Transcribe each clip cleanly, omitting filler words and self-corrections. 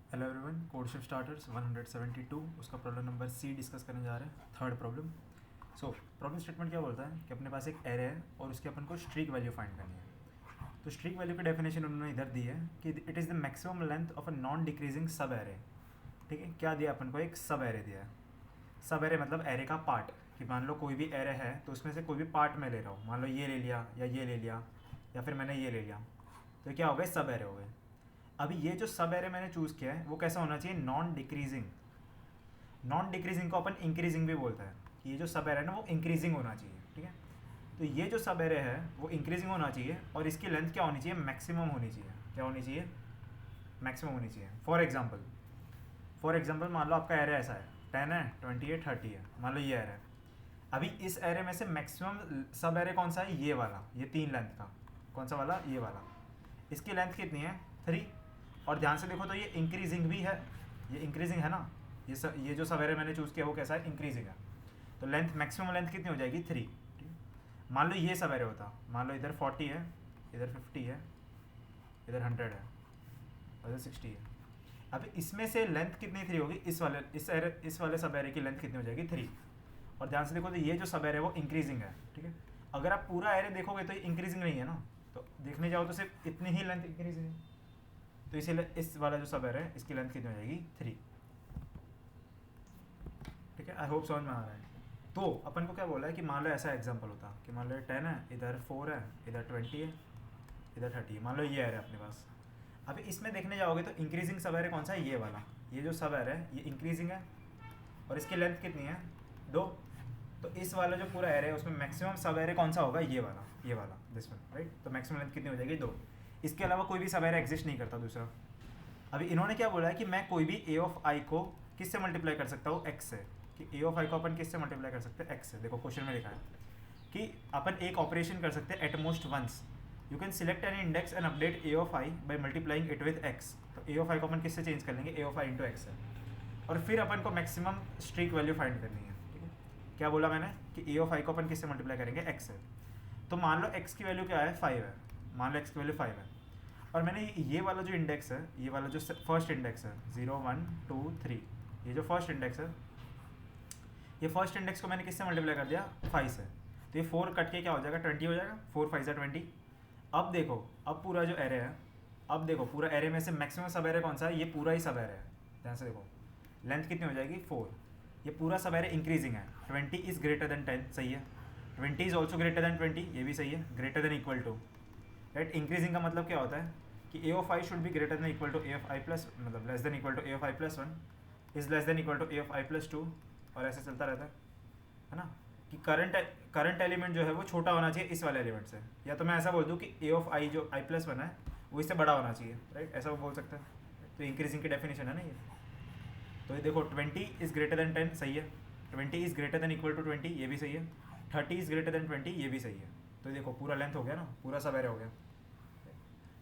Hello everyone, code shift starters 172 उसका problem number C discuss करने जा रहे हैं। Third problem. So problem statement क्या बोलता है कि अपने पास एक एरे है और उसके अपन को स्ट्रीक वैल्यू फाइंड करनी है। तो स्ट्रीक वैल्यू की डेफिनेशन उन्होंने इधर दी है कि it is the maximum length of a non decreasing सब एरे। ठीक है, क्या दिया अपन को? एक सब एरे दिया है। सब एरे मतलब एरे का पार्ट, कि मान लो कोई भी एरे है तो उसमें से कोई भी पार्ट मैं ले रहा हूँ। मान लो ये ले लिया या ये ले लिया या फिर मैंने ये ले लिया, तो क्या हो गए? सब एरे हो गए। अभी ये जो सब एरे मैंने चूज़ किया है वो कैसा होना चाहिए? Non decreasing. नॉन डिक्रीजिंग को अपन इंक्रीजिंग भी बोलते हैं कि ये जो सब एरे है ना वो इंक्रीजिंग होना चाहिए। ठीक है, तो ये जो सब एरे है वो इंक्रीजिंग होना चाहिए और इसकी लेंथ क्या होनी चाहिए? मैक्सिमम होनी चाहिए। क्या होनी चाहिए? मैक्सिमम होनी चाहिए। फॉर एग्जाम्पल मान लो आपका एरे ऐसा है, 10 है, 20 है, 30 है। मान लो ये एरे है। अभी इस एरे में से मैक्सिमम सब एरे कौन सा है? ये वाला, ये 3 लेंथ का। कौन सा वाला? ये वाला। इसकी लेंथ कितनी है? 3। और ध्यान से देखो तो ये इंक्रीजिंग भी है, ये इंक्रीजिंग है ना। ये जो सब एरे मैंने चूज़ किया वो कैसा है? इंक्रीजिंग है। तो लेंथ, मैक्सिमम लेंथ कितनी हो जाएगी? 3। मान लो ये सब एरे होता, मान लो इधर 40 है, इधर 50 है, इधर 100 है और इधर 60 है। अब इसमें से लेंथ कितनी 3 होगी? इस वाले सब एरे की लेंथ कितनी हो जाएगी? 3। और ध्यान से देखो तो ये जो सब एरे है वो इंक्रीजिंग है। ठीक है, अगर आप पूरा एरे देखोगे तो ये इंक्रीजिंग नहीं है ना, तो देखने जाओ तो सिर्फ इतनी ही लेंथ इंक्रीजिंग है। तो इसीलिए इस वाला जो सब एरे है इसकी लेंथ कितनी हो जाएगी? 3। ठीक है, आई होप समझ में आ रहा है। तो अपन को क्या बोला है कि मान लो ऐसा एग्जांपल होता कि मान लो 10 है, इधर 4 है, इधर 20 है, इधर 30 है। मान लो ये एरे अपने पास। अभी इसमें देखने जाओगे तो इंक्रीजिंग सब एरे कौन सा है? ये वाला। ये जो सब एरे है ये इंक्रीजिंग है और इसकी लेंथ कितनी है? 2। तो इस वाला जो पूरा एरे है उसमें मैक्सिमम सब एरे कौन सा होगा? ये वाला दिस वन, राइट। तो मैक्सिमम लेंथ कितनी हो जाएगी? 2। इसके अलावा कोई भी सब एरे एग्जिस्ट नहीं करता दूसरा। अभी इन्होंने क्या बोला है कि मैं कोई भी ए ऑफ आई को किससे मल्टीप्लाई कर सकता हूँ? एक्स से। कि ए ऑफ आई को अपन किससे मल्टीप्लाई कर सकते हैं? एक्स से। देखो क्वेश्चन में लिखा है कि अपन एक ऑपरेशन कर सकते हैं at most once. You can select an index and update A of I by multiplying it with X. तो ए ऑफ आई को अपन किससे चेंज कर लेंगे? ए ऑफ आई इंटू एक्स से। और फिर अपन को मैक्सिमम स्ट्रीक वैल्यू फाइंड करनी है। ठीक है, क्या बोला मैंने कि ए ऑफ आई को अपन किससे मल्टीप्लाई करेंगे? एक्स से। तो मान लो एक्स की वैल्यू क्या है? 5 है। मान लो एक्स की वैल्यू 5 है और मैंने ये वाला जो इंडेक्स है, ये वाला जो फर्स्ट इंडेक्स है 0 1 2 3, ये जो फर्स्ट इंडेक्स है, ये फर्स्ट इंडेक्स को मैंने किससे मल्टीप्लाई कर दिया? 5 से। तो ये 4 कट के क्या हो जाएगा? 20 हो जाएगा। 4 5 20। अब देखो, अब पूरा जो एरे है, अब देखो पूरा एरे में से मैक्सिमम सब एरे कौन सा है? ये पूरा ही सब एरे है। ध्यान से देखो लेंथ कितनी हो जाएगी? 4। ये पूरा सब एरे इंक्रीजिंग है। 20 इज़ ग्रेटर देन 10, सही है। 20 इज़ ऑल्सो ग्रेटर देन 20, ये भी सही है। Greater than equal to, right. Increasing का मतलब क्या होता है कि a of i should be greater than equal to a of i plus, मतलब less than equal to a of i plus 1 is less than equal to a of i plus 2, और ऐसे चलता रहता है ना। कि करंट एलिमेंट जो है वो छोटा होना चाहिए इस वाले एलिमेंट से, या तो मैं ऐसा बोल दूँ कि ए ऑफ आई जो आई प्लस 1 है वो इससे बड़ा होना चाहिए, राइट। ऐसा वो बोल सकते हैं। तो इंक्रीजिंग की डेफिनेशन है ना ये। तो ये देखो 20 इज़ ग्रेटर देन 10, सही है। 20 is greater than equal to 20, ये भी सही है। 30 इज़ ग्रेटर देन 20, ये भी सही है। तो देखो पूरा लेंथ हो गया ना, पूरा सब एरे हो गया।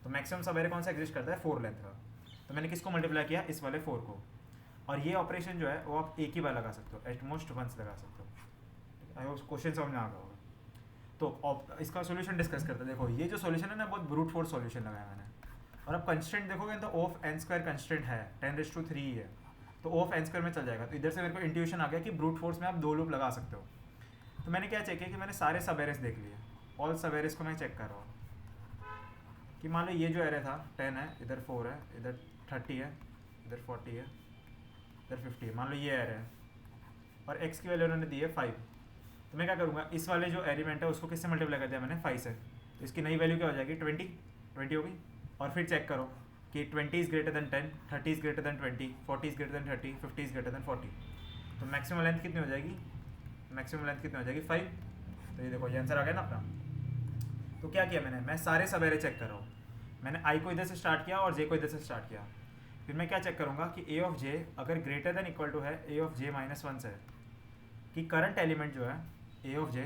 तो मैक्सिमम सब एरे कौन सा एग्जिस्ट करता है? 4 लेंथ का। तो मैंने किसको मल्टीप्लाई किया? इस वाले 4 को। और ये ऑपरेशन जो है वो आप एक ही बार लगा सकते हो, एट मोस्ट वंस लगा सकते हो। आई होप क्वेश्चन समझ में आ गया होगा। तो इसका सोल्यूशन डिस्कस करते हैं। देखो ये जो सोल्यूशन है ना, बहुत ब्रूट फोर्स सोल्यूशन लगाया मैंने। और अब कंस्टेंट देखोगे तो ऑफ एन स्क्वायर कंस्टेंट है, 10⁻³ ही है। तो ऑफ एन स्क्वायर में चल जाएगा। तो इधर से मेरे को इंट्यूशन आ गया कि ब्रूट फोर्स में आप 2 लूप लगा सकते हो। तो मैंने क्या चेक किया कि मैंने सारे सब एरेस देख लिए, ऑल सब एरेस को मैं चेक कर रहा हूँ। कि मान लो ये जो एरे था 10 है, इधर 4 है, इधर 30 है, इधर 40 है, इधर 50 है। मान लो ये एरे है और x की वैल्यू उन्होंने दी है 5। तो मैं क्या करूँगा? इस वाले जो एलिमेंट है उसको किससे मल्टीप्लाई कर दिया मैंने? 5 से। तो इसकी नई वैल्यू क्या हो जाएगी? 20 होगी। और फिर चेक करो कि 20 is greater then 10, 30 is greater then 20, 40 is greater then 30, 50 is greater then 40। तो मैक्सिमम लेंथ कितनी हो जाएगी? मैक्सिमम लेंथ कितनी हो जाएगी? 5। तो ये देखो ये आंसर आ गया ना अपना। तो क्या किया मैंने? मैं सारे सब एरे चेक कर रहा हूँ। मैंने आई को इधर से स्टार्ट किया और जे को इधर से स्टार्ट किया। फिर मैं क्या चेक करूँगा कि ए ऑफ जे अगर ग्रेटर देन इक्वल टू है ए ऑफ जे माइनस 1 से, कि करंट एलिमेंट जो है ए ऑफ जे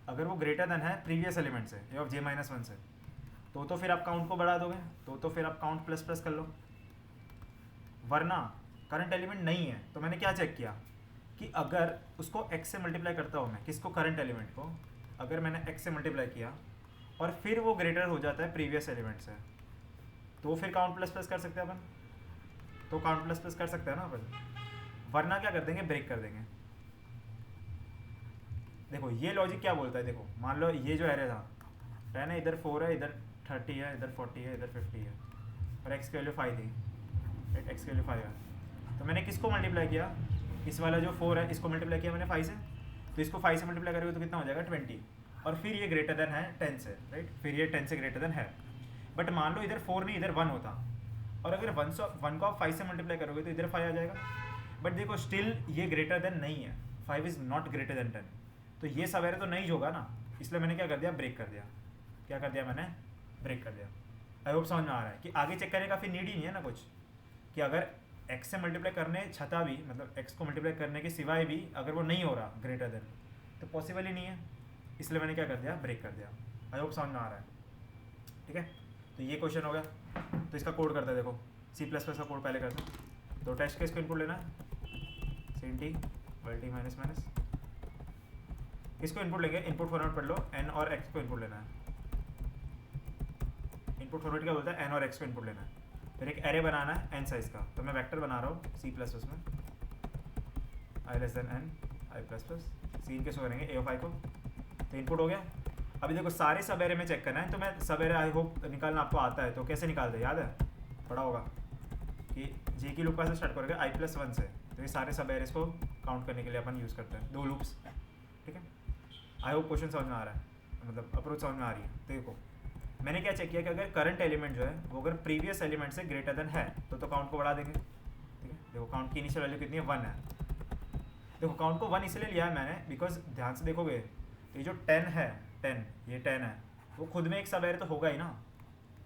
अगर वो ग्रेटर देन है प्रीवियस एलिमेंट से, ए ऑफ जे माइनस 1 से, तो फिर आप काउंट को बढ़ा दोगे, तो फिर आप काउंट प्लस प्लस कर लो। वरना करंट एलिमेंट नहीं है। तो मैंने क्या चेक किया कि अगर उसको x से मल्टीप्लाई करता हूँ मैं, किसको? करंट एलिमेंट को। अगर मैंने x से मल्टीप्लाई किया और फिर वो ग्रेटर हो जाता है प्रीवियस एलिमेंट से, तो फिर काउंट प्लस प्लस कर सकते हैं अपन। तो काउंट प्लस प्लस कर सकते हैं ना अपन, वरना क्या कर देंगे, ब्रेक कर देंगे। देखो ये लॉजिक क्या बोलता है, देखो मान लो ये जो एरे था 10 है, इधर 4 है, इधर 30 है, इधर 40 है, इधर 50 है, और x की वैल्यू 5 थी, राइट, x की वैल्यू 5 है। तो मैंने किसको मल्टीप्लाई किया, इस वाला जो 4 है इसको मल्टीप्लाई किया मैंने 5 से, तो इसको 5 से मल्टीप्लाई करोगे तो कितना हो जाएगा 20, और फिर ये ग्रेटर देन है 10 से, राइट, फिर ये 10 से ग्रेटर देन है। बट मान लो इधर 4 नहीं इधर 1 होता, और अगर 1 को आप 5 से मल्टीप्लाई करोगे तो इधर 5 आ जाएगा। बट देखो स्टिल ये ग्रेटर देन नहीं है, 5 इज़ नॉट ग्रेटर देन 10, तो ये सवेरे तो नहीं होगा ना, इसलिए मैंने क्या कर दिया, ब्रेक कर दिया। क्या कर दिया मैंने, ब्रेक कर दिया। आई होप समझ में आ रहा है कि आगे चेक करने का फिर नीड ही नहीं है ना कुछ, कि अगर x से मल्टीप्लाई करने छता भी, मतलब x को मल्टीप्लाई करने के सिवाय भी अगर वो नहीं हो रहा ग्रेटर देन, तो पॉसिबल ही नहीं है, इसलिए मैंने क्या कर दिया, ब्रेक कर दिया। आई होप समझ में आ रहा है, ठीक है। तो ये क्वेश्चन हो गया, तो इसका कोड करते हैं, देखो C++ का कोड पहले करते हैं। तो टेस्ट केस को इनपुट लेना है, int मल्टी माइनस माइनस, इसको इनपुट लेंगे, इनपुट फॉर्मेट पढ़ लो, n और x को इनपुट लेना है। इनपुट फॉर्मेट क्या बोलता है, n और x को इनपुट लेना है। फिर एक एरे बनाना है n साइज का, तो मैं वेक्टर बना रहा हूँ C++ में, i less than n i++, सीन कैसे करेंगे a ऑफ i को, तो इनपुट हो गया। अभी देखो सारे सब एरे में चेक करना है, तो मैं सब एरे आई होप निकालना आपको आता है, तो कैसे निकालते, याद है, पढ़ा होगा कि जे की लूप से स्टार्ट करोगे i+1 से, तो ये सारे सब एरेस को काउंट करने के लिए अपन यूज़ करते हैं, 2 लूप्स, ठीक है। आई होप क्वेश्चन समझ में आ रहा है, मतलब अप्रोच समझ में आ रही है। तो देखो मैंने क्या चेक किया कि अगर करंट एलिमेंट जो है वो अगर प्रीवियस एलिमेंट से ग्रेटर देन है तो काउंट को बढ़ा देंगे, ठीक है। देखो काउंट की इनिशियल वैल्यू कितनी है, 1 है। देखो काउंट को 1 इसलिए लिया है मैंने, बिकॉज ध्यान से देखोगे तो ये जो 10 है, 10 ये 10 है, वो खुद में एक सब एरे तो होगा ही ना,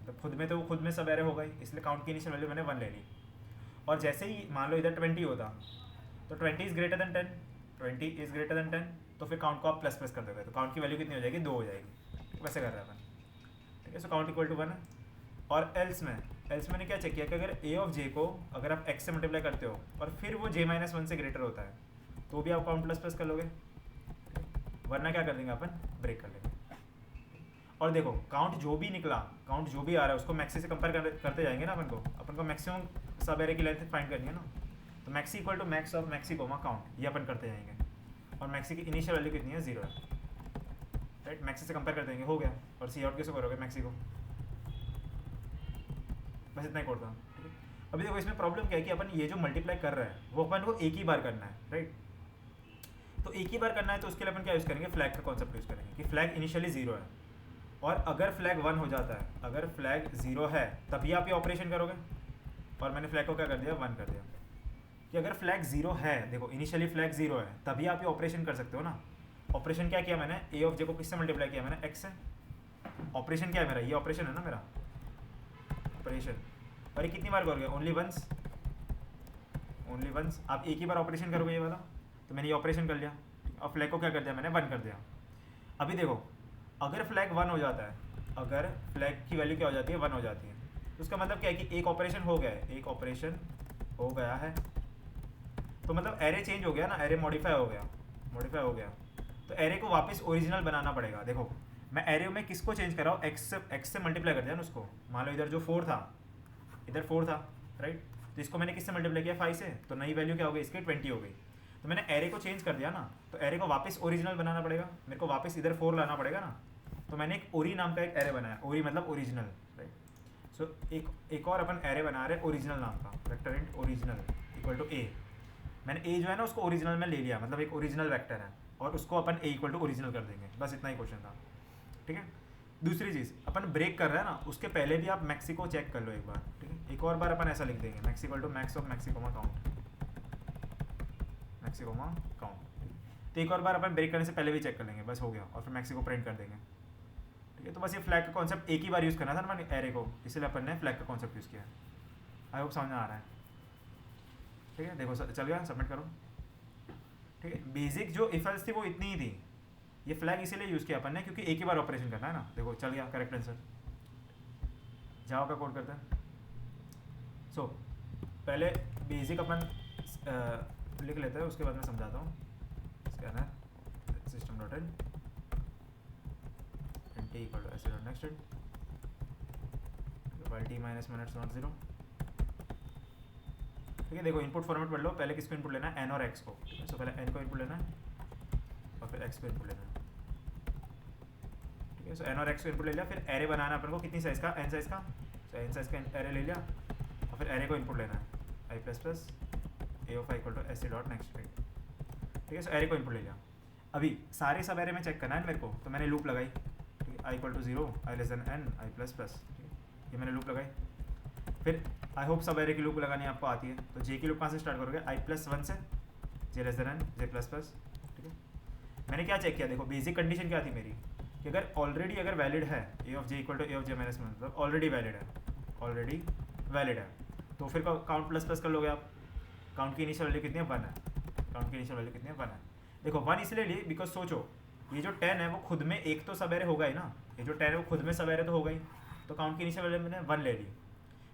तो खुद में तो वो खुद में सब एरे होगा ही, इसलिए काउंट की इनिशियल वैल्यू मैंने 1 ले ली। और जैसे ही मान लो इधर 20 होता, तो 20 is greater then 10, 20 is greater then 10, तो फिर काउंट को आप प्लस प्लस कर दोगे, तो काउंट की वैल्यू कितनी हो जाएगी, 2 हो जाएगी। वैसे कर रहे हैं अपन, ठीक है। सो काउंट इक्वल टू 1 है। और एल्स मैंने क्या चेक किया कि अगर a ऑफ j को अगर आप x से मल्टीप्लाई करते हो और फिर वो j-1 से ग्रेटर होता है, तो भी आप काउंट प्लस प्लस कर लोगे, वरना क्या कर देंगे अपन, ब्रेक कर लेंगे। और देखो काउंट जो भी निकला, काउंट जो भी आ रहा है उसको मैक्सी से कंपेयर करते जाएंगे ना, अपन को मैक्सिमम सब एरे की लेंथ फाइंड करनी है ना, तो maxi equal to max of maxi comma count, ये अपन करते जाएंगे। और मैक्सी की इनिशियल वैल्यू कितनी है, 0 है, राइट, मैक्सी से कंपेयर कर देंगे, हो गया। और सी आउट कैसे करोगे मैक्सी को, बस इतना ही कोड था, ठीक है। अभी देखो इसमें प्रॉब्लम क्या है कि अपन ये जो मल्टीप्लाई कर रहे हैं वो अपन को एक ही बार करना है, राइट। तो एक ही बार करना है, तो उसके लिए अपन क्या यूज़ करेंगे, फ्लैग का कॉन्सेप्ट यूज़ करेंगे कि फ्लैग इनिशियली 0 है, और अगर फ्लैग 1 हो जाता है, अगर फ्लैग 0 है तभी आप ये ऑपरेशन करोगे। और मैंने फ्लैग को क्या कर दिया, 1 कर दिया, कि अगर फ्लैग 0 है, देखो इनिशियली फ्लैग 0 है तभी आप ये ऑपरेशन कर सकते हो ना। ऑपरेशन क्या किया मैंने, a ऑफ j को किससे मल्टीप्लाई किया मैंने, x से। ऑपरेशन क्या है मेरा, ये ऑपरेशन है ना मेरा ऑपरेशन। और ये कितनी बार करोगे, ओनली वंस, ओनली वंस। आप एक ही बार ऑपरेशन करोगे ये वाला, तो मैंने ये ऑपरेशन कर लिया, और फ्लैग को क्या कर दिया मैंने, 1 कर दिया। अभी देखो अगर फ्लैग 1 हो जाता है, अगर फ्लैग की वैल्यू क्या हो जाती है, 1 हो जाती है, तो उसका मतलब क्या है कि एक ऑपरेशन हो गया है, एक ऑपरेशन हो गया है, तो मतलब एरे चेंज हो गया ना, एरे मॉडिफाई हो गया, तो एरे को वापस ओरिजिनल बनाना पड़ेगा। देखो मैं एरे में किसको चेंज कर रहा हूँ, एक्स से मल्टीप्लाई कर दिया ना उसको। मान लो इधर जो 4 था, इधर 4 था, राइट, तो इसको मैंने किससे मल्टीप्लाई किया, 5 से, तो नई वैल्यू क्या हो गई इसकी, 20 हो गई। तो मैंने एरे को चेंज कर दिया ना, तो एरे को वापस ओरिजिनल बनाना पड़ेगा, मेरे को वापस इधर 4 लाना पड़ेगा ना। तो मैंने एक ओरी नाम का एक एरे बनाया, ओरी मतलब ओरिजिनल, राइट। सो एक और अपन एरे बना रहे ओरिजिनल नाम का, vector int original equal to a. मैंने ए जो है ना उसको ओरिजिनल में ले लिया, मतलब एक ओरिजिनल वेक्टर है, और उसको अपन ए इक्वल टू ओरिजिनल कर देंगे, बस इतना ही क्वेश्चन था, ठीक है। दूसरी चीज़ अपन ब्रेक कर रहे हैं ना, उसके पहले भी आप मैक्सी को चेक कर लो एक बार, ठीक है। एक और बार अपन ऐसा लिख देंगे, maxi equal to max of maxi comma count, maxi comma count. तो एक और बार अपन ब्रेक करने से पहले भी चेक कर लेंगे, बस हो गया, और फिर मैक्सी को प्रिंट कर देंगे, ठीक है। तो बस ये फ्लैग का कॉन्सेप्ट एक ही बार यूज़ करना था ना एरे को, इसलिए अपन ने फ्लैग का कॉन्सेप्ट यूज़ किया। आई होप समझ में आ रहा है, ठीक है। देखो चल गया, सबमिट करो, ठीक है। बेसिक जो इफ एल्स थी वो इतनी ही थी, ये फ्लैग इसीलिए यूज़ किया अपन ने क्योंकि एक ही बार ऑपरेशन करना है ना। देखो चल गया, करेक्ट आंसर। जावा का कोड करते हैं। सो पहले बेसिक अपन लिख लेते हैं, उसके बाद मैं समझाता हूँ। स्कैन है system dot in t equal to ऐसे dot next while t minus minus not 0, ठीक है। देखो इनपुट फॉर्मेट पढ़ लो, पहले किसको इनपुट लेना है, एन और एक्स को, ठीक है। सो पहले एन को इनपुट लेना है और फिर एक्स को इनपुट लेना है, ठीक है। सो एन और एक्स को इनपुट ले लिया, फिर एरे बनाना अपन को कितनी साइज़ का, एन साइज़ का। सो एन साइज़ का एरे ले लिया और फिर एरे को इनपुट लेना है, i plus plus a of i equal to s c dot next, ठीक है। सो एरे को इनपुट ले लिया। अभी सारे सब एरे में चेक करना है मेरे को, तो मैंने लूप लगाई, ठीक है। I equal to 0, i less than n, i plus plus, ठीक है। ये मैंने लूप लगाई। फिर आई होप सब एरे की लूप लगानी आपको आती है। तो जे की लूप कहाँ से स्टार्ट करोगे, आई प्लस 1 से, जे लेस देन एन, जे प्लस प्लस, ठीक है। मैंने क्या चेक किया, देखो बेसिक कंडीशन क्या थी मेरी, कि अगर ऑलरेडी अगर वैलिड है a of j equal to a of j minus one, मतलब ऑलरेडी वैलिड है, ऑलरेडी वैलिड है, तो फिर काउंट प्लस प्लस कर लोगे आप। काउंट की इनिशियल वैल्यू कितनी है, 1 है। काउंट की इनिशियल वैल्यू कितनी है, 1 है। देखो 1 इसलिए लिए बिकॉज सोचो ये जो 10 है वो खुद में एक तो सब एरे होगा ही ना, ये जो 10 है वो खुद में सब एरे तो होगा ही, तो काउंट की इनिशियल वैल्यू मैंने 1 ले ली।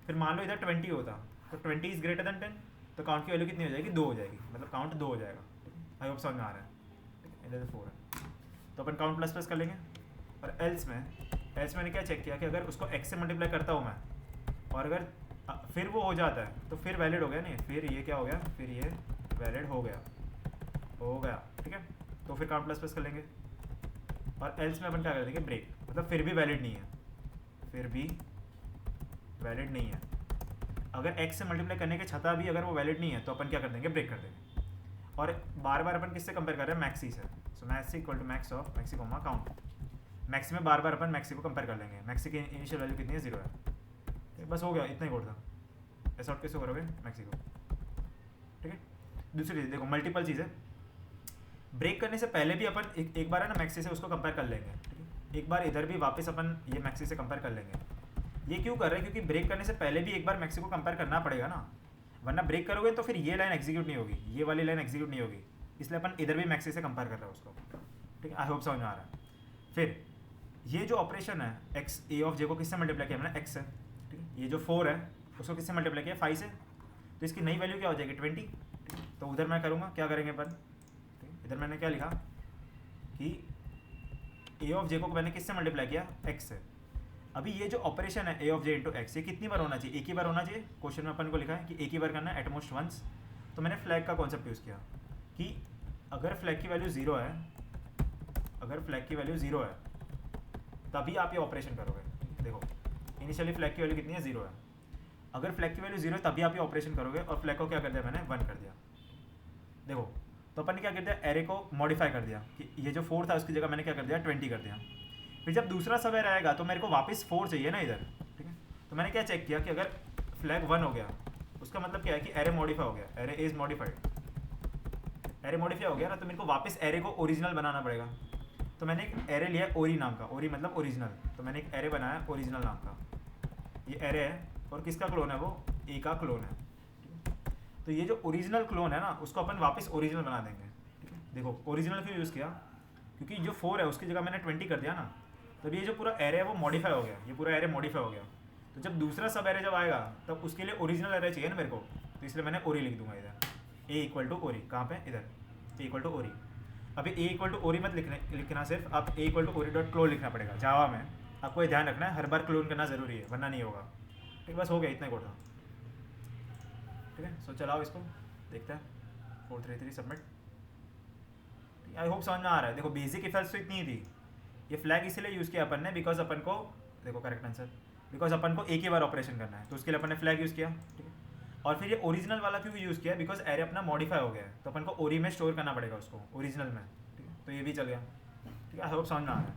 फिर मान लो इधर 20 होता, तो 20 इज ग्रेटर देन 10, तो काउंट की वैल्यू कितनी हो जाएगी, 2 हो जाएगी, मतलब काउंट 2 हो जाएगा। आई होप समझ में आ रहा है, ठीक है। इधर 4 है, तो अपन काउंट प्लस प्लस कर लेंगे। और एल्स मैंने क्या चेक किया कि अगर उसको x से मल्टीप्लाई करता हूँ मैं, और अगर फिर वो हो जाता है तो फिर वैलिड हो गया, नहीं फिर ये क्या हो गया, फिर ये वैलिड हो गया, ठीक है। तो फिर काउंट प्लस प्लस कर लेंगे। और एल्स में अपन क्या कर देंगे, ब्रेक, मतलब फिर भी वैलिड नहीं है, फिर भी वैलिड नहीं है। अगर x से मल्टीप्लाई करने के छता भी अगर वो वैलिड नहीं है तो अपन क्या कर देंगे, ब्रेक कर देंगे। और बार बार अपन किससे कंपेयर कर रहे हैं, मैक्सी से। So maxi equal to max of maxi comma count. Maxi में बार बार अपन मैक्सी को कंपेयर कर लेंगे। मैक्सी की इनिशियल वैल्यू कितनी है, 0 है। बस हो गया, इतना ही कोड था। ऐसा आउट कैसे करोगे मैक्सी को, ठीक है। दूसरी चीज़ देखो, मल्टीपल चीज़ें ब्रेक करने से पहले भी अपन एक बार है ना मैक्सी से उसको कंपेयर कर लेंगे, ठीक है। एक बार इधर भी वापस अपन ये मैक्सी से कंपेयर कर लेंगे। ये क्यों कर रहे हैं, क्योंकि ब्रेक करने से पहले भी एक बार मैक्सी को कंपेयर करना पड़ेगा ना, वरना ब्रेक करोगे तो फिर ये लाइन एग्जीक्यूट नहीं होगी, ये वाली लाइन एग्जीक्यूट नहीं होगी, इसलिए अपन इधर भी मैक्सी से कंपेयर कर रहे हैं उसको, ठीक है। आई होप समझ में आ रहा है। फिर ये जो ऑपरेशन है एक्स ए ऑफ जे को किससे मल्टीप्लाई किया मैंने, एक्स से, ठीक है। ये जो 4 है उसको किससे मल्टीप्लाई किया, 5 से, तो इसकी नई वैल्यू क्या हो जाएगी, 20, ठीक है। तो उधर मैं करूँगा, क्या करेंगे अपन, इधर मैंने क्या लिखा कि ए ऑफ जे को मैंने किससे मल्टीप्लाई किया, एक्स से। अभी ये जो ऑपरेशन है a of J into x, ये कितनी बार होना चाहिए, एक ही बार होना चाहिए। क्वेश्चन में अपन को लिखा है कि एक ही बार करना है, एटमोस्ट वंस। तो मैंने फ्लैग का कॉन्सेप्ट यूज़ किया कि अगर फ्लैग की वैल्यू 0 है, अगर फ्लैग की वैल्यू 0 है तभी आप ये ऑपरेशन करोगे। देखो इनिशियली फ्लैग की वैल्यू कितनी है, 0 है। अगर फ्लैग की वैल्यू 0 है तभी आप ये ऑपरेशन करोगे, और फ्लैग को क्या कर दिया मैंने, 1 कर दिया। देखो तो अपन ने क्या कर दिया, एरे को मॉडिफाई कर दिया कि ये जो 4 था उसकी जगह मैंने क्या कर दिया, 20 कर दिया। फिर जब दूसरा सब एरे आएगा तो मेरे को वापस 4 चाहिए ना इधर, ठीक है। तो मैंने क्या चेक किया कि अगर फ्लैग 1 हो गया उसका मतलब क्या है कि एरे मॉडिफाई हो गया, array is modified. Array modify हो गया ना, तो मेरे को वापस एरे को ओरिजिनल बनाना पड़ेगा। तो मैंने एक एरे लिया ओरी नाम का, ओरी मतलब ओरिजिनल, तो मैंने एक एरे बनाया ओरिजिनल नाम का। ये एरे है और किसका क्लोन है, वो ए का क्लोन है। तो ये जो ओरिजिनल क्लोन है ना उसको अपन वापस ओरिजिनल बना देंगे, ठीक है। देखो ओरिजिनल क्यों यूज़ किया, क्योंकि जो 4 है उसकी जगह मैंने 20 कर दिया ना, तब ये जो पूरा एरे है वो मॉडिफाई हो गया, ये पूरा एरे मॉडिफाई हो गया। तो जब दूसरा सब एरे जब आएगा तब उसके लिए ओरिजिनल एरे चाहिए ना मेरे को, तो इसलिए मैंने ओरी लिख दूंगा इधर, ए इक्वल टू ओरी। कहाँ पे, इधर, ए इक्वल टू ओरी। अभी ए इक्वल टू ओरी मत लिखना, सिर्फ आप ए इक्वल टू ओरी डॉट क्लोन लिखना पड़ेगा जावा में। आपको ये ध्यान रखना है, हर बार क्लोन करना ज़रूरी है वरना नहीं होगा, ठीक। बस हो गया, इतना कोड था, ठीक है। सो चलाओ इसको, देखते हैं 433 सबमिट। आई होप समझ में आ रहा है। देखो बेसिक इफेक्ट्स तो इतनी ही थी। ये फ्लैग इसीलिए यूज़ किया अपन ने बिकॉज अपन को, देखो करेक्ट आंसर, बिकॉज अपन को एक ही बार ऑपरेशन करना है, तो उसके लिए अपन ने फ्लैग यूज़ किया, ठीक है। और फिर ये ओरिजिनल वाला क्यों यूज़ किया, बिकॉज एरे अपना मॉडिफाई हो गया है, तो अपन को ओरी में स्टोर करना पड़ेगा उसको ओरिजिनल में, ठीक है। तो ये भी चल गया, ठीक है। आई होप समझ में आ रहा है।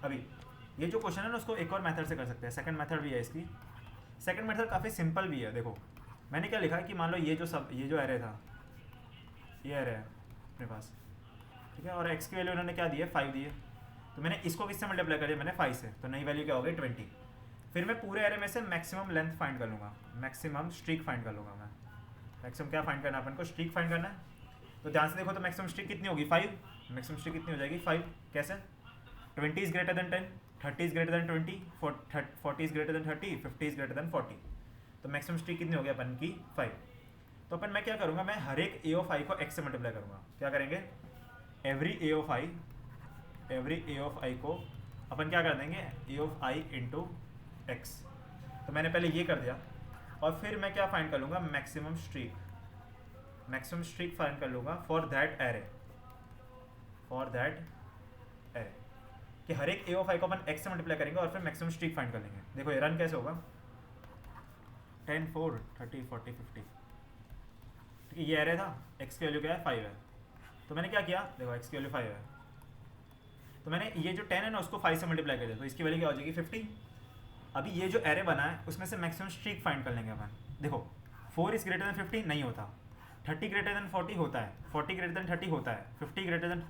अभी ये जो क्वेश्चन है ना उसको एक और मेथड से कर सकते हैं, सेकंड मेथड भी है इसकी। सेकंड मेथड काफ़ी सिंपल भी है। देखो मैंने क्या लिखा है कि मान लो ये जो एरे था, ये एरे है अपने पास, ठीक है। और एक्स की वैल्यू उन्होंने क्या दी है, 5 दी है। तो मैंने इसको किससे मल्टीप्लाई कर दिया, मैंने 5 से, तो नई वैल्यू क्या हो गई, 20। फिर मैं पूरे एरे में से मैक्सिमम लेंथ फाइंड कर लूँगा, मैक्सिमम स्ट्रीक फाइंड कर लूँगा मैं। मैक्सिमम क्या फाइंड करना है अपन को, स्ट्रीक फाइंड करना है। तो ध्यान से देखो तो मैक्सिमम स्ट्रीक कितनी होगी, 5। मैक्सिमम स्ट्रीक कितनी हो जाएगी, 5। कैसे, 20 is greater then 10, 30 is greater then 20, 40 is greater then 30, 50 is greater then 40। तो मैक्सिमम स्ट्रीक कितनी होगी अपन की, 5। तो अपन मैं क्या करूँगा, मैं हर एक ए ऑफ आई को एक्स से मल्टीप्लाई करूँगा। क्या करेंगे, एवरी ए ऑफ आई को अपन क्या कर देंगे, ए ऑफ आई इंटू एक्स। तो मैंने पहले ये कर दिया, और फिर मैं क्या फाइंड कर लूँगा, मैक्सिमम स्ट्रीक फाइंड कर लूँगा फॉर दैट एरे, कि हर एक ए ऑफ आई को अपन एक्स से मल्टीप्लाई करेंगे और फिर मैक्सिमम स्ट्रीक फाइंड कर लेंगे। देखो ये रन कैसे होगा, 10 4 30 40 50, ठीक है, ये एरे था, एक्स की वैल्यू क्या है 5 है, तो मैंने क्या किया, देखो एक्स की वैल्यू 5 है, तो मैंने ये जो 10 है ना उसको 5 से मल्टीप्लाई कर दिया, तो इसकी वैल्यू क्या हो जाएगी 50। अभी ये जो एरे बना है उसमें से मैक्सिमम स्ट्रीक फाइंड कर लेंगे अपन। देखो 4 इज ग्रेटर देन 50 नहीं होता, 30 ग्रेटर देन 40 होता है, 40 ग्रेटर देन 30 होता है, 50 ग्रेटर देन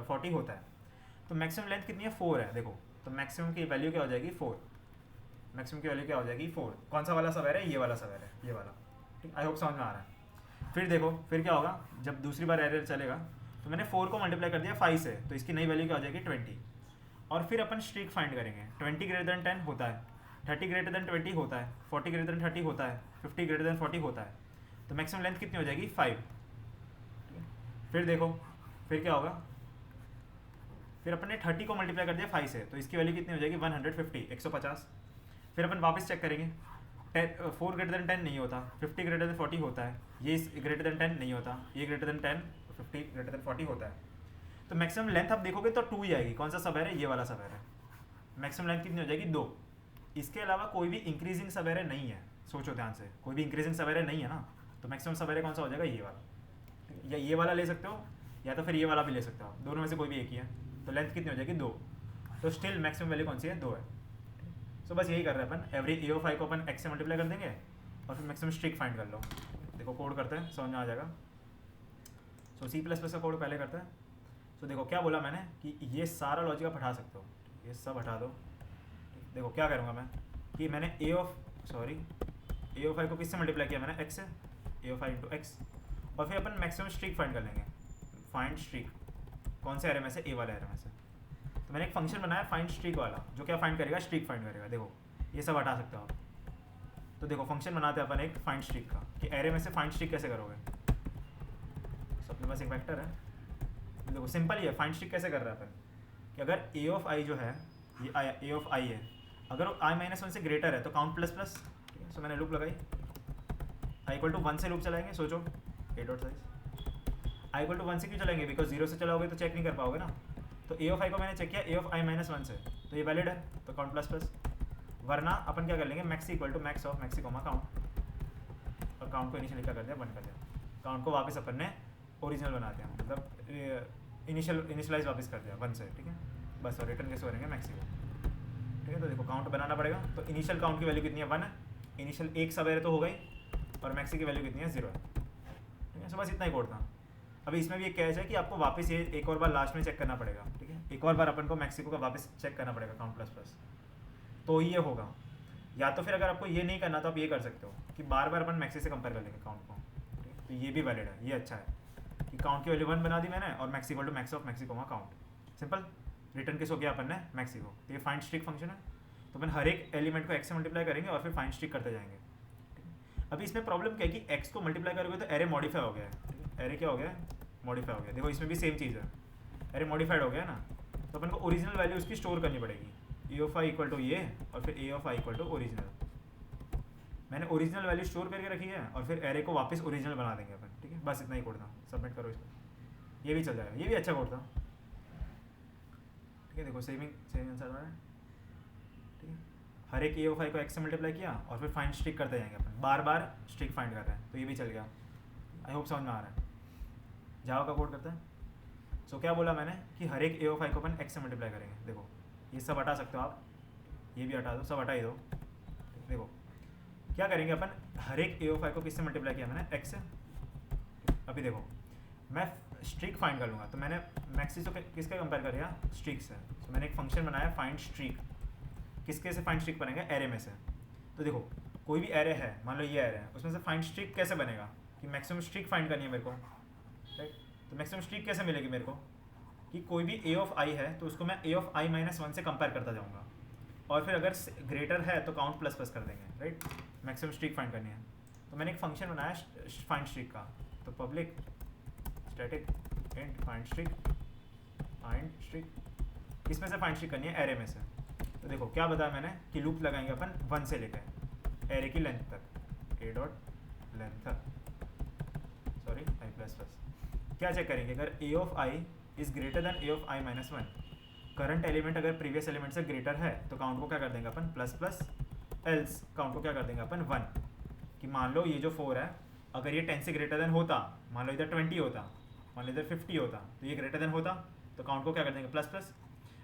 40 होता है, तो मैक्सिमम लेंथ कितनी है 4 है। देखो तो मैक्सिमम की वैल्यू क्या हो जाएगी 4, मैक्सिमम की वैल्यू क्या हो जाएगी 4। कौन सा वाला सवेर है, ये वाला सवेर है, ये वाला, ठीक। आई होप समझ में आ रहा है। फिर देखो फिर क्या होगा, जब दूसरी बार एरे चलेगा तो मैंने 4 को मल्टीप्लाई कर दिया 5 से, तो इसकी नई वैल्यू क्या हो जाएगी 20, और फिर अपन स्ट्रीक फाइंड करेंगे। 20 ग्रेटर देन 10 होता है, 30 ग्रेटर देन 20 होता है, 40 ग्रेटर देन 30 होता है, 50 ग्रेटर देन 40 होता है, तो मैक्सिमम लेंथ कितनी हो जाएगी 5। फिर देखो फिर क्या होगा, फिर अपन ने 30 को मल्टीप्लाई कर दिया 5 से, तो इसकी वैल्यू कितनी हो जाएगी 150, 150। फिर अपन वापस चेक करेंगे, 4 ग्रेटर देन 10 नहीं होता, 50 ग्रेटर देन 40 होता है, ये ग्रेटर देन 10 नहीं होता, ये ग्रेटर देन 10, 50 ग्रेटर देन 40 होता है, तो मैक्सिमम लेंथ आप देखोगे तो 2 ही आएगी। कौन सा सब है, ये वाला सब है, मैक्सिमम लेंथ कितनी हो जाएगी 2। इसके अलावा कोई भी इंक्रीजिंग सवेरे नहीं है, सोचो ध्यान से, कोई भी इंक्रीजिंग सवेरे नहीं है ना, तो मैक्सिमम सवेरे कौन सा हो जाएगा, ये वाला, या ये वाला ले सकते हो या तो फिर ये वाला भी ले सकते हो, दोनों में से कोई भी एक ही है, तो लेंथ कितनी हो जाएगी 2, तो स्टिल मैक्सिमम वैल्यू कौन सी है 2 है। सो बस यही कर रहे हैं अपन, एवरी ए ऑफ आई को अपन एक्स से मल्टीप्लाई कर देंगे और फिर मैक्सिमम स्ट्रीक फाइंड कर लो। देखो कोड करते हैं, समझ में आ जाएगा। सो C++ का कोड पहले करते हैं। सो देखो क्या बोला मैंने कि ये सारा लॉजिक आप हटा सकते हो, ये सब हटा दो। देखो क्या करूँगा मैं कि मैंने ए ऑफ आई को किससे मल्टीप्लाई किया, मैंने एक्स से, ए ऑफ आई इंटू एक्स, और फिर अपन मैक्सिमम स्ट्रीक फाइंड कर लेंगे। फाइंड स्ट्रीक कौन से एरे में से, ए वाले एरे में से, तो मैंने एक फंक्शन बनाया फाइंड स्ट्रीक वाला, जो क्या फाइंड करेगा, स्ट्रीक फाइंड करेगा। देखो ये सब हटा सकते हो आप, तो देखो फंक्शन बनाते हैं अपन एक फाइंड स्ट्रीक का, कि एरे में से फाइंड स्ट्रीक कैसे करोगे। सो अपने पास एक वेक्टर है, देखो सिंपल ही है, फाइंड स्ट्रीक कैसे कर रहे हैं अपन, कि अगर ए ऑफ आई जो है, ये ए ऑफ आई है, अगर i-1 से ग्रेटर है तो काउंट प्लस प्लस, ठीक है। सो मैंने लूप लगाई, i = 1 से लूप चलाएंगे, सोचो ए डॉट साइज, i = 1 से क्यों चलाएंगे, बिकॉज 0 से चलाओगे तो चेक नहीं कर पाओगे ना, तो ए ऑफ आई को मैंने चेक किया ए ऑफ i-1 से, तो ये वैलिड है, तो काउंट प्लस प्लस, वरना अपन क्या कर लेंगे, max = max of maxi comma count, और काउंट को इनिशियल क्या कर दिया, 1 कर दिया, काउंट को वापस अपन ने ओरिजिनल बना दिया, मतलब इनिशियलाइज वापस कर दिया 1 से, ठीक है। बस और रिटर्न कैसे करेंगे, मैक्सी को, ठीक है। तो देखो काउंट बनाना पड़ेगा, तो इनिशियल काउंट की वैल्यू कितनी है 1 है, इनिशियल एक सवेरे तो हो गई, और मैक्सी की वैल्यू कितनी है 0 है, ठीक है। सो बस इतना ही कोड था। अभी इसमें भी एक कैच है कि आपको वापस ये एक और बार लास्ट में चेक करना पड़ेगा, ठीक है, एक और बार अपन को मैक्सिको का वापस चेक करना पड़ेगा काउंट प्लस प्लस, तो ये होगा। या तो फिर अगर आपको ये नहीं करना तो आप ये कर सकते हो कि बार बार अपन मैक्सी से कंपेयर कर लेंगे काउंट को, ठीक है। तो ये भी वैलिड है, ये अच्छा है कि काउंट की वैल्यू 1 बना दी मैंने, और maxi = max of maxi comma count, simple. Return किस हो गया अपन ने, मैक्सी को, तो ये फाइंड स्ट्रीक फंक्शन है, तो अपन हर एक एलिमेंट को एक्स से मल्टीप्लाई करेंगे और फिर फाइंड स्ट्रीक करते जाएंगे, ठीक है। अभी इसमें प्रॉब्लम क्या है कि एक्स को मल्टीप्लाई करोगे तो एरे मॉडिफाई हो गया है, ठीक है। एरे क्या हो गया, मॉडिफाई हो गया। देखो इसमें भी सेम चीज़ है, एरे मॉडिफाइड हो गया ना, तो अपन को ओरिजिनल वैल्यू उसकी स्टोर करनी पड़ेगी, ए ऑफ आई = ये, और फिर ए ऑफ आई = ओरिजिनल। मैंने ओरिजिनल वैल्यू स्टोर करके रखी है, और फिर एरे को वापस ओरिजिनल बना देंगे अपन, ठीक है। बस इतना ही कोड था, सबमिट करो इसको, ये भी चल जाएगा, ये भी अच्छा कोड था, ठीक है। देखो सेम आंसर आ रहा है, ठीक है। हर एक ए ऑफ आई को एक्स से मल्टीप्लाई किया और फिर फाइंड स्ट्रीक करते जाएंगे अपन, बार बार स्ट्रीक फाइंड कर रहे हैं, तो ये भी चल गया। आई होप समझ में आ रहा है। जावा का कोड करते हैं। सो क्या बोला मैंने कि हर एक ए ऑफ आई को अपन एक्स से मल्टीप्लाई करेंगे। देखो ये सब हटा सकते हो आप, ये भी हटा दो, सब हटा ही दो। देखो क्या करेंगे अपन, हर एक ए ऑफ आई को किससे मल्टीप्लाई किया मैंने, एक्स से। अभी देखो मैं स्ट्रीक फाइंड कर लूँगा, तो मैंने मैक्सी से किसका कंपेयर कर दिया, स्ट्रीक से। तो मैंने एक फंक्शन बनाया फाइंड स्ट्रीक, किसके से फाइंड स्ट्रीक बनेगा, एरे में से। तो देखो कोई भी एरे है, मान लो ये एरे है, उसमें से फाइंड स्ट्रीक कैसे बनेगा कि मैक्सिमम स्ट्रीक फाइंड करनी है मेरे को, राइट। तो मैक्सिमम स्ट्रीक कैसे मिलेगी मेरे को कि कोई भी ए ऑफ आई है तो उसको मैं ए ऑफ i-1 से कंपेयर करता जाऊँगा, और फिर अगर ग्रेटर है तो काउंट प्लस प्लस कर देंगे, राइट। मैक्सिमम स्ट्रीक फाइंड करनी है, तो मैंने एक फंक्शन बनाया फाइंड स्ट्रीक का, तो public static int find streak, किसमें से फाइंड स्ट्रीक करनी है, एरे में से। तो देखो क्या बताया मैंने कि लूप लगाएंगे अपन 1 से लेकर एरे की लेंथ तक, a dot length, sorry i plus plus. क्या चेक करेंगे, अगर a of i is greater than a of i minus one, current element अगर प्रीवियस एलिमेंट से ग्रेटर है तो काउंट को क्या कर देंगे अपन प्लस प्लस, एल्स काउंट को क्या कर देंगे अपन 1। कि मान लो ये जो 4 है अगर ये 10 से ग्रेटर देन होता, मान लो इधर 20 होता, मान लो इधर 50 होता, तो ये ग्रेटर देन होता तो काउंट को क्या कर देंगे प्लस प्लस।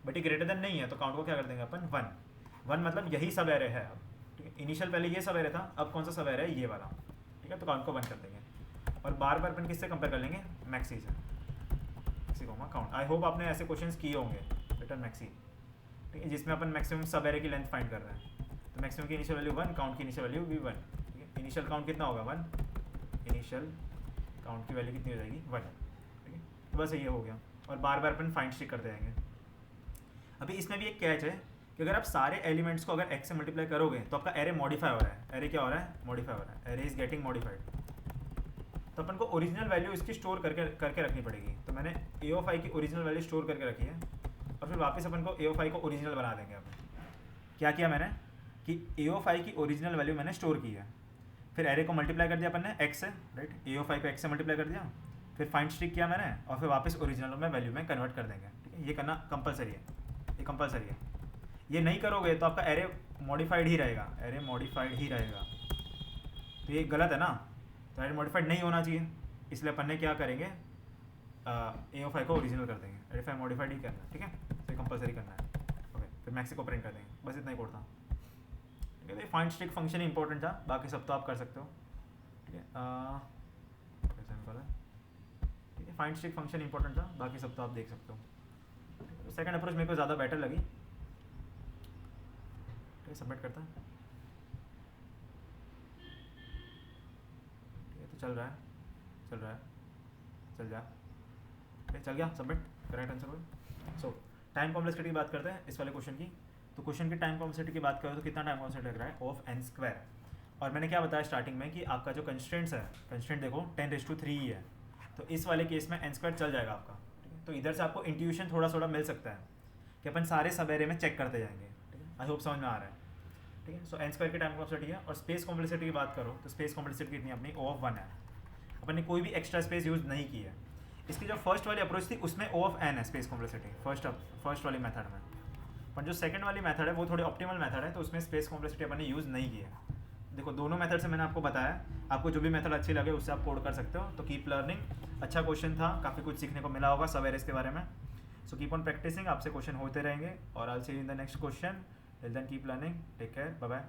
बट ये ग्रेटर देन नहीं है तो काउंट को क्या कर देंगे अपन 1 मतलब यही सब एरे है अब, ठीक है। इनिशियल पहले ये सब एरे था, अब कौन सा सब एरे है, ये वाला, ठीक है। तो काउंट को 1 कर देंगे और बार बार अपन किससे कंपेयर कर लेंगे, मैक्सी से, मैक्सी को काउंट। आई होप आपने ऐसे क्वेश्चंस किए होंगे, रिटर्न मैक्सी, ठीक है, जिसमें अपन मैक्सिमम सब एरे की लेंथ फाइंड कर रहे हैं। तो मैक्सिमम की इनिशियल वैल्यू 1, काउंट की इनिशियल वैल्यू भी 1, ठीक है। इनिशियल काउंट कितना होगा 1, इनिशियल काउंट की वैल्यू कितनी हो जाएगी 1, ठीक है। तो बस ये हो गया और बार बार अपन फाइंड स्टिक करते जाएंगे। अभी इसमें भी एक कैच है कि अगर आप सारे एलिमेंट्स को अगर x से मल्टीप्लाई करोगे तो आपका एरे मॉडिफाई हो रहा है, एरे क्या हो रहा है, मॉडिफाई हो रहा है, एरे इज गेटिंग मॉडिफाइड। तो अपन को ओरिजिनल वैल्यू इसकी स्टोर करके रखनी पड़ेगी। तो मैंने ए ऑफ आई की ओरिजिनल वैल्यू स्टोर करके रखी है और फिर वापस अपन को ए ऑफ आई को ओरिजिनल बना देंगे। अब क्या किया मैंने कि ए ऑफ आई की ओरिजिनल वैल्यू मैंने स्टोर की है, फिर एरे को मल्टीप्लाई कर दिया अपन ने x से, राइट, ए ऑफ आई को x से मल्टीप्लाई कर दिया, फिर फाइंड स्टिक किया मैंने और फिर वापस ओरिजिनल में वैल्यू में कन्वर्ट कर देंगे, ठीक है। ये करना कंपलसरी है, ये कंपलसरी है। ये नहीं करोगे तो आपका एरे मॉडिफाइड ही रहेगा, एरे मॉडिफाइड ही रहेगा, तो ये गलत है ना। तो एरे मॉडिफाइड नहीं होना चाहिए, इसलिए अपन ने क्या करेंगे, ए ऑफ आई को ओरिजिनल कर देंगे, एरे फाई मॉडिफाइड ही करना है, ठीक है। तो कंपलसरी करना है, ओके। फिर मैक्सी को प्रिंट कर देंगे, बस इतना ही कोड था, ठीक है। फाइंड स्टिक फंक्शन इंपॉर्टेंट था, बाकी सब तो आप कर सकते हो, ठीक है। ठीक है, फाइंड स्टिक फंक्शन इंपॉर्टेंट था, बाकी सब तो आप देख सकते हो। सेकंड अप्रोच मेरे को ज़्यादा बेटर लगी, ठीक है। सबमिट करता है, ठीक है। तो चल रहा है, चल रहा है, चल जा, ठीक है, चल गया, सबमिट, करेक्ट आंसर हो। सो टाइम कॉम्प्लेक्सिटी की बात करते हैं इस वाले क्वेश्चन की। तो क्वेश्चन की टाइम कॉम्प्लेक्सिटी की बात करें तो कितना टाइम कॉम्प्लेक्सिटी लग रहा है, ऑफ n स्क्वायर। और मैंने क्या बताया स्टार्टिंग में कि आपका जो कंस्ट्रेंट्स है, कंस्ट्रेंट देखो 10⁻³ ही है, तो इस वाले केस में n स्क्वायर चल जाएगा आपका, ठीक है। तो इधर से आपको इंट्यूशन थोड़ा मिल सकता है कि अपन सारे सब एरे में चेक करते जाएंगे, ठीक है। आई होप समझ में आ रहा है, ठीक है। सो n स्क्वायर की टाइम कॉम्प्लेक्सिटी है। और स्पेस कॉम्प्लेक्सिटी की बात करो तो स्पेस कॉम्प्लेक्सिटी कितनी अपनी O ऑफ 1 है, अपन ने कोई भी एक्स्ट्रा स्पेस यूज़ नहीं की है। इसकी जो फर्स्ट वाली अप्रोच थी उसमें O ऑफ n है स्पेस कॉम्प्लेक्सिटी, फर्स्ट वाली मेथड में। पर जो सेकंड वाली मेथड है वो थोड़ी ऑप्टिमल मेथड है, तो उसमें स्पेस कॉम्प्लेक्सिटी अपन ने यूज़ नहीं की है। देखो दोनों मेथड से मैंने आपको बताया, आपको जो भी मेथड अच्छी लगे उससे आप कोड कर सकते हो। तो कीप लर्निंग, अच्छा क्वेश्चन था, काफ़ी कुछ सीखने को मिला होगा सब एरेस के बारे में। सो कीप ऑन प्रैक्टिसिंग, आपसे क्वेश्चन होते रहेंगे और I will see you in the next question. Till then keep learning, take care, bye bye.